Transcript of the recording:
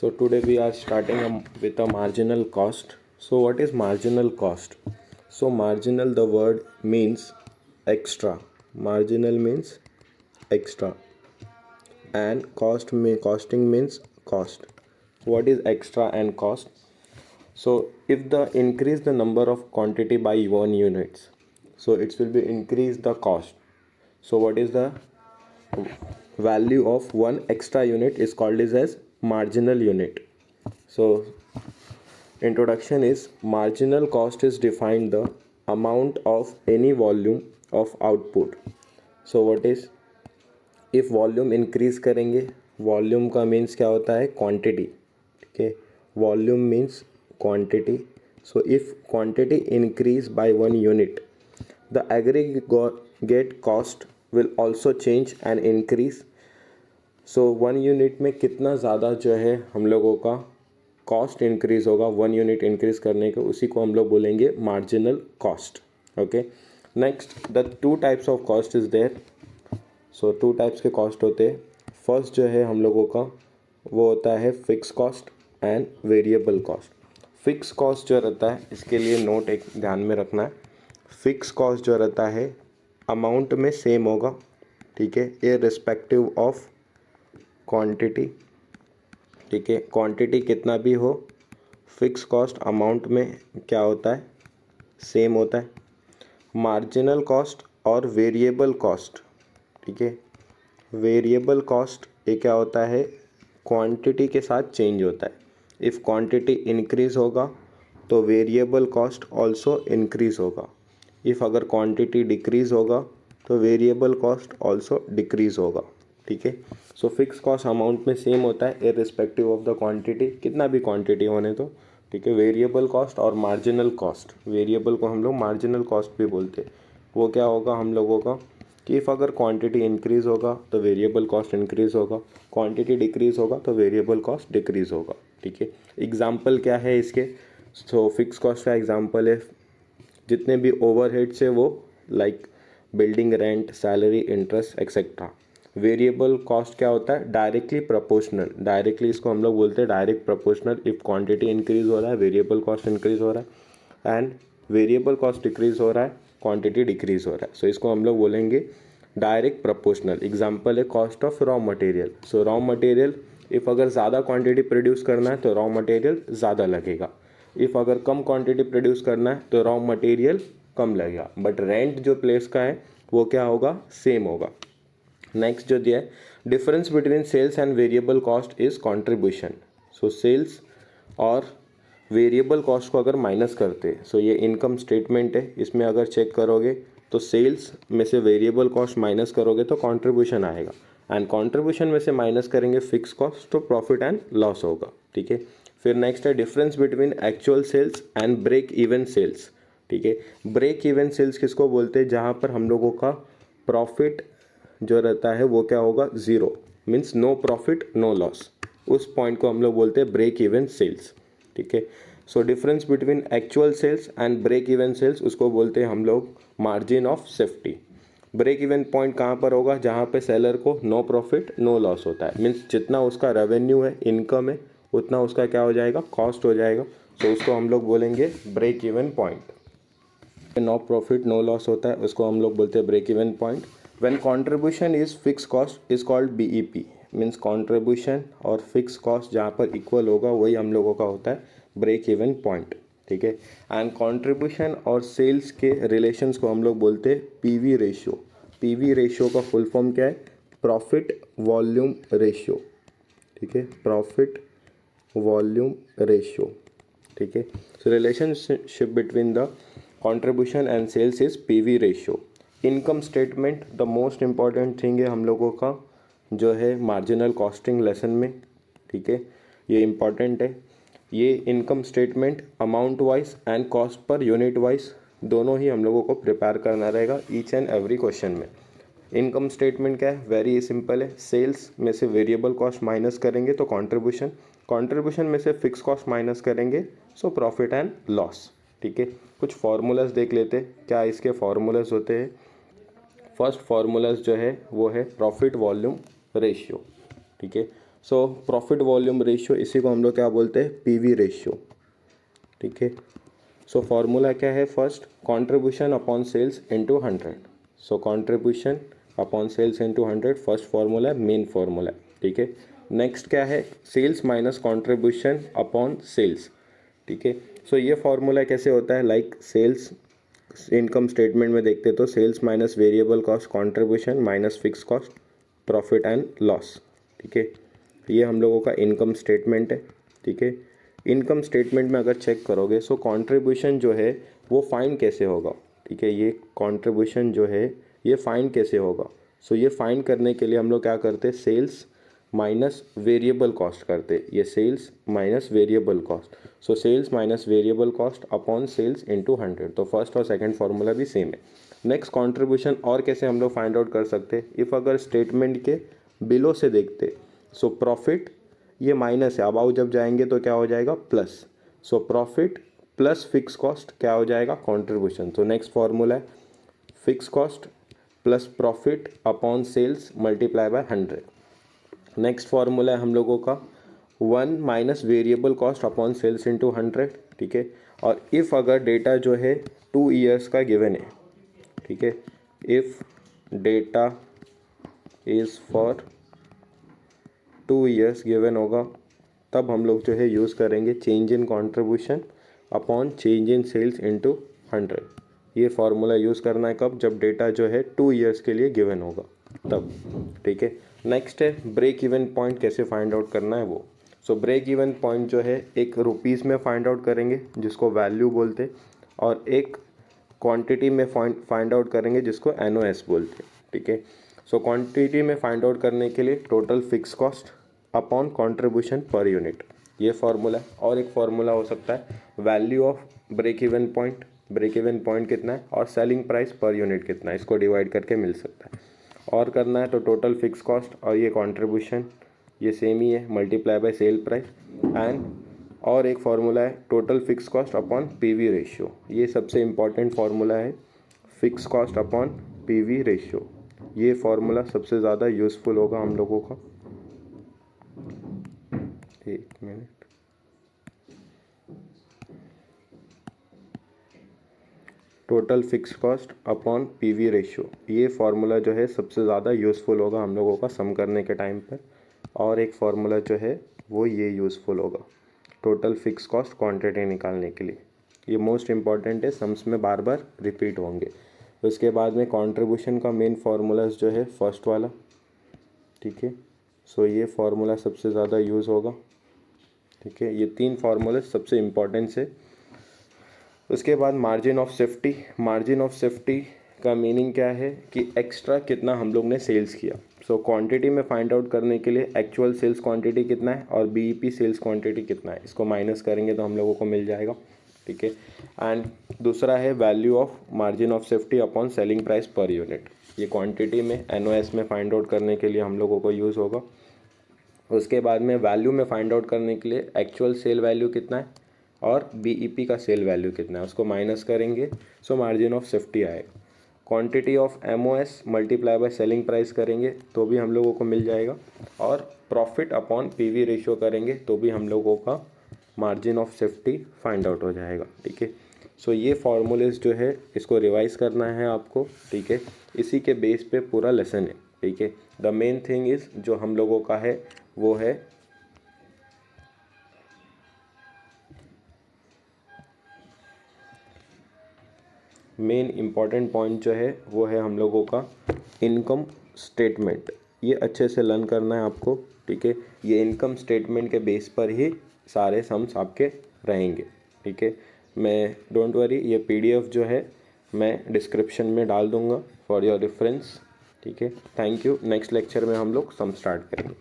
So today we are starting with a marginal cost. So what is marginal cost? So marginal, the word means extra. Marginal means extra, and costing means cost. What is extra and cost? So if the increase the number of quantity by 1 units, so it will be increase the cost. So what is the value of one extra unit is called as marginal unit. So introduction is marginal cost is defined the amount of any volume of output. So what is, if volume increase करेंगे, volume का means क्या होता है, quantity. ठीक है, volume means quantity. So if quantity increase by 1 unit, the aggregate cost will also change and increase. So 1 unit में कितना ज़्यादा जो है हम लोगों का कॉस्ट इंक्रीज होगा 1 unit इंक्रीज करने के, उसी को हम लोग बोलेंगे marginal cost. Okay, next the 2 types of cost is there. So 2 types के कॉस्ट होते हैं. फर्स्ट जो है हम लोगों का वो होता है fix cost and variable cost. Fix cost जो रहता है, इसके लिए नोट एक ध्यान में रखना है. फिक्स कॉस्ट जो रहता है अमाउंट में सेम होगा. ठीक है, इररिस्पेक्टिव ऑफ क्वांटिटी. ठीक है, क्वांटिटी कितना भी हो, फिक्स कॉस्ट अमाउंट में क्या होता है, सेम होता है. मार्जिनल कॉस्ट और वेरिएबल कॉस्ट. ठीक है, वेरिएबल कॉस्ट ये क्या होता है, क्वांटिटी के साथ चेंज होता है. इफ़ क्वांटिटी इंक्रीज होगा तो वेरिएबल कॉस्ट ऑल्सो इंक्रीज होगा. इफ़ अगर क्वांटिटी डिक्रीज होगा तो वेरिएबल कॉस्ट ऑल्सो डिक्रीज होगा. ठीक है, सो फिक्स कॉस्ट अमाउंट में सेम होता है इररिस्पेक्टिव ऑफ द क्वांटिटी, कितना भी क्वांटिटी होने तो. ठीक है, वेरिएबल कॉस्ट और मार्जिनल कॉस्ट, वेरिएबल को हम लोग मार्जिनल कॉस्ट भी बोलते हैं. वो क्या होगा हम लोगों का कि इफ़ अगर क्वांटिटी इंक्रीज़ होगा तो वेरिएबल कॉस्ट इंक्रीज़ होगा, क्वांटिटी डिक्रीज़ होगा तो वेरिएबल कॉस्ट डिक्रीज़ होगा. ठीक है, एग्जांपल क्या है इसके. सो फिक्स कॉस्ट का एग्जांपल है जितने भी ओवरहेड्स है वो, like building rent, salary, interest etcetera. Variable cost क्या होता है, डायरेक्टली प्रोपोर्शनल. डायरेक्टली इसको हम लोग बोलते हैं direct proportional. If quantity increase हो रहा है वेरिएबल कॉस्ट इंक्रीज़ हो रहा है, एंड वेरिएबल कॉस्ट डिक्रीज़ हो रहा है, क्वांटिटी डिक्रीज हो रहा है. सो इसको हम लोग बोलेंगे डायरेक्ट प्रोपोर्शनल. एग्जांपल है cost of raw material. So raw material if अगर ज़्यादा क्वांटिटी प्रोड्यूस करना है तो रॉ मटेरियल ज़्यादा लगेगा. इफ़ अगर कम क्वांटिटी प्रोड्यूस करना है तो रॉ मटेरियल कम लगेगा, बट रेंट जो प्लेस का है वो क्या होगा, सेम होगा. नेक्स्ट जो दिया है, difference between sales and variable cost is contribution. So sales और वेरिएबल कॉस्ट को अगर माइनस करते हैं, सो ये इनकम स्टेटमेंट है, इसमें अगर चेक करोगे तो सेल्स में से वेरिएबल कॉस्ट माइनस करोगे तो कंट्रीब्यूशन आएगा, एंड कंट्रीब्यूशन में से माइनस करेंगे फिक्स कॉस्ट तो प्रॉफिट एंड लॉस होगा. ठीक है, फिर नेक्स्ट है difference between actual sales and break even sales. ठीक है, ब्रेक इवन सेल्स किसको बोलते हैं, जहाँ पर हम लोगों का प्रॉफिट जो रहता है वो क्या होगा, zero, means no profit no loss. उस पॉइंट को हम लोग बोलते हैं ब्रेक इवन सेल्स. ठीक है, so difference between actual sales and break even sales उसको बोलते हैं हम लोग margin of safety. Break even point कहाँ पर होगा, जहाँ पे सेलर को नो प्रॉफिट नो लॉस होता है, मीन्स जितना उसका रेवेन्यू है, इनकम है, उतना उसका क्या हो जाएगा, कॉस्ट हो जाएगा. सो उसको हम लोग बोलेंगे break even point. No profit no loss होता है उसको हम लोग बोलते हैं break even point. When contribution is fix cost is called BEP, means contribution और फिक्स कॉस्ट जहाँ पर इक्वल होगा वही हम लोगों का होता है ब्रेक इवन पॉइंट. ठीक है, एंड कंट्रीब्यूशन और सेल्स के रिलेशंस को हम लोग बोलते हैं पीवी रेशियो. पीवी रेशियो का फुल फॉर्म क्या है, प्रॉफिट वॉल्यूम रेशियो. ठीक है, प्रॉफिट वॉल्यूम रेशियो. ठीक है, so relationship between the contribution and sales is PV ratio. Income statement the most important thing है हम लोगों का जो है मार्जिनल कॉस्टिंग लेसन में. ठीक है, ये इम्पॉर्टेंट है. ये income statement amount wise and cost per unit wise दोनों ही हम लोगों को प्रिपेयर करना रहेगा ईच एंड एवरी क्वेश्चन में. इनकम स्टेटमेंट क्या है, वेरी सिंपल है. सेल्स में से वेरिएबल कॉस्ट माइनस करेंगे तो कंट्रीब्यूशन, कंट्रीब्यूशन में से फिक्स कॉस्ट माइनस करेंगे सो प्रॉफिट एंड लॉस. ठीक है, कुछ फार्मूलाज देख लेते क्या इसके फार्मूलाज होते हैं. फर्स्ट फार्मूलाज जो है वो है प्रॉफिट वॉल्यूम रेशियो. ठीक है, सो प्रॉफिट वॉल्यूम रेशियो, इसी को हम लोग क्या बोलते हैं, पीवी रेशियो, ठीक है। सो फॉर्मूला क्या है, first contribution upon sales into 100। So contribution upon sales into 100 first formula है, मेन फार्मूला है, ठीक है। नेक्स्ट क्या है, sales minus contribution upon sales, ठीक है। सो ये फार्मूला कैसे होता है, लाइक सेल्स इनकम स्टेटमेंट में देखते तो sales minus variable cost contribution minus fix cost profit and loss, ठीक है। ये हम लोगों का इनकम स्टेटमेंट है, ठीक है। इनकम स्टेटमेंट में अगर चेक करोगे सो कंट्रीब्यूशन जो है वो फाइंड कैसे होगा, ठीक है। ये कंट्रीब्यूशन जो है ये फाइंड कैसे होगा, सो ये फाइंड करने के लिए हम लोग क्या करते, सेल्स माइनस वेरिएबल कॉस्ट करते, ये sales minus variable cost. So sales minus variable cost upon sales into 100, तो फर्स्ट और सेकंड फार्मूला भी सेम है। नेक्स्ट कंट्रीब्यूशन और कैसे हम लोग फाइंड आउट कर सकते, इफ़ अगर स्टेटमेंट के बिलो से देखते, सो प्रॉफिट ये माइनस है, अबाउ जब जाएंगे तो क्या हो जाएगा, plus. So profit plus fix cost क्या हो जाएगा, कंट्रीब्यूशन। तो नेक्स्ट फार्मूला है fix cost plus profit upon sales multiply by 100। Next formula है हम लोगों का 1 minus variable cost upon sales into 100, ठीक है। और इफ़ अगर डेटा जो है 2 ईयर्स का गिवन है, ठीक है, if data is for 2 years given होगा, तब हम लोग जो है यूज़ करेंगे change in contribution upon change in sales into 100। ये फार्मूला यूज़ करना है कब, जब डेटा जो है 2 ईयर्स के लिए गिवन होगा तब, ठीक है। नेक्स्ट है ब्रेक इवन पॉइंट, कैसे फाइंड आउट करना है वो। सो ब्रेक इवन पॉइंट जो है एक रुपीज़ में फाइंड आउट करेंगे जिसको वैल्यू बोलते, और एक क्वांटिटी में फाइंड आउट करेंगे जिसको एनओएस बोलते, ठीक है। सो क्वांटिटी में फाइंड आउट करने के लिए total fix cost upon contribution per unit, ये फार्मूला है। और एक फार्मूला हो सकता है value of break even point, break even point कितना है और सेलिंग प्राइस पर यूनिट कितना है, इसको डिवाइड करके मिल सकता है। और करना है तो टोटल फिक्स कॉस्ट और ये कंट्रीब्यूशन ये सेम ही है, multiply by sale price and, और एक फार्मूला है total fix cost upon PV ratio. ये सबसे इम्पॉर्टेंट फार्मूला है, fix cost upon PV ratio. ये फार्मूला सबसे ज़्यादा यूज़फुल होगा हम लोगों का। एक minute, total fix cost upon PV ratio, ये फार्मूला जो है सबसे ज़्यादा यूज़फुल होगा हम लोगों का सम करने के टाइम पर। और एक फार्मूला जो है वो ये यूज़फुल होगा टोटल फिक्स कॉस्ट क्वांटिटी निकालने के लिए। ये मोस्ट इम्पॉर्टेंट है, सम्स में बार बार रिपीट होंगे। उसके बाद में कंट्रीब्यूशन का मेन फार्मूलाज जो है फर्स्ट वाला, ठीक है। सो ये फार्मूला सबसे ज़्यादा यूज़ होगा, ठीक है। ये 3 फार्मूले सबसे इम्पॉर्टेंट है। उसके बाद margin of safety, margin of safety का मीनिंग क्या है कि एक्स्ट्रा कितना हम लोग ने सेल्स किया। सो क्वांटिटी में फाइंड आउट करने के लिए एक्चुअल सेल्स क्वांटिटी कितना है और बीईपी सेल्स क्वांटिटी कितना है, इसको माइनस करेंगे तो हम लोगों को मिल जाएगा, ठीक है। एंड दूसरा है value of margin of safety upon selling price पर यूनिट, ये क्वांटिटी में एनओएस में फाइंड आउट करने के लिए हम लोगों को यूज़ होगा। उसके बाद में वैल्यू में फाइंड आउट करने के लिए एक्चुअल सेल वैल्यू कितना है और बीईपी का सेल वैल्यू कितना है, उसको माइनस करेंगे, सो मार्जिन ऑफ सेफ्टी आएगा। Quantity of MOS multiply by selling price करेंगे तो भी हम लोगों को मिल जाएगा, और प्रॉफिट अपॉन पीवी रेशियो करेंगे तो भी हम लोगों का margin of safety find out हो जाएगा, ठीक है। सो ये फार्मूलेस जो है इसको रिवाइज करना है आपको, ठीक है। इसी के बेस पे पूरा लेसन है, ठीक है। द मेन थिंग इज़ जो हम लोगों का है वो है मेन इम्पॉर्टेंट पॉइंट जो है वो है हम लोगों का इनकम स्टेटमेंट। ये अच्छे से लर्न करना है आपको, ठीक है। ये इनकम स्टेटमेंट के बेस पर ही सारे सम्स आपके रहेंगे, ठीक है। मैं डोंट वरी, ये पीडीएफ जो है मैं डिस्क्रिप्शन में डाल दूँगा फॉर योर रेफरेंस, ठीक है। Thank you. नेक्स्ट लेक्चर में हम लोग सम स्टार्ट करेंगे।